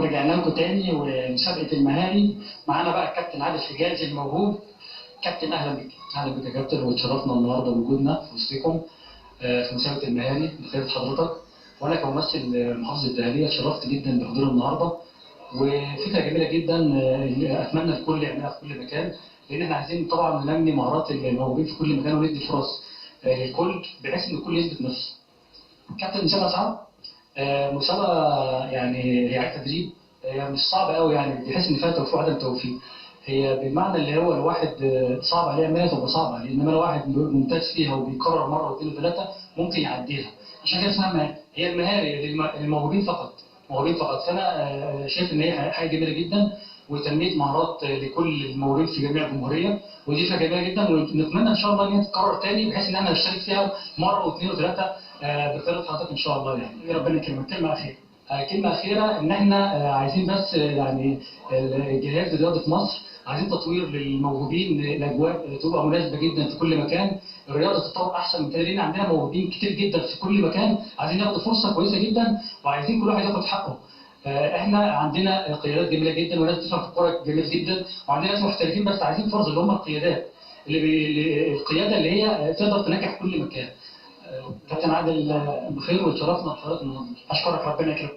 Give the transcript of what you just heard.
رجعنا لكم تاني ومسابقه المهاري. معانا بقى الكابتن عادل حجازي الموهوب. كابتن اهلا بك. اهلا بك يا كابتن، وتشرفنا النهارده بوجودنا في وسطكم في مسابقه المهاري بقياده حضرتك. وانا كممثل محافظه الدهليه اتشرفت جدا بحضور النهارده، وفكره جميله جدا اتمنى الكل يعملها في كل مكان، لان احنا عايزين طبعا ننمي مهارات الموهوبين في كل مكان وندي فرص للكل بحيث ان الكل يثبت نفسه. كابتن مسابقه صعبه، مسابقه يعني هي عايزه تدريب، هي مش صعبه قوي يعني بحيث ان فيها توفيق وعدم توفيق. هي بمعنى اللي هو الواحد صعب عليه يعملها تبقى صعبه عليه، انما لو واحد ممتاز فيها وبيكرر مره واثنين وثلاثه ممكن يعديها. عشان كده اسمها مهاري. هي المهاري للموهوبين فقط، موهوبين فقط. فانا شايف ان هي حاجه جميله جدا، وتنميه مهارات لكل الموهوبين في جميع الجمهوريه، ودي فكره جميله جدا، ونتمنى ان شاء الله ان هي تتكرر تاني بحيث ان احنا نشترك فيها مره واثنين وثلاثه بقياده حضرتك ان شاء الله. يعني ربنا يكرمك. كلمه اخيره. كلمه اخيره ان احنا عايزين بس يعني الجهاز الرياضي في مصر عايزين تطوير للموهوبين، الاجواء تبقى مناسبه جدا في كل مكان، الرياضه تتطور احسن من كده، لان عندنا موهوبين كتير جدا في كل مكان عايزين ياخدوا فرصه كويسه جدا، وعايزين كل واحد ياخد حقه. احنا عندنا قيادات جميله جدا وناس بتفهم في الكوره جميل جدا، وعندنا ناس محترفين بس عايزين فرصه اللي هم القيادات القياده اللي هي تقدر تنجح كل مكان. كابتن عادل بخير وتشرفنا بحضرتك النهارده. اشكرك، ربنا يكرمك.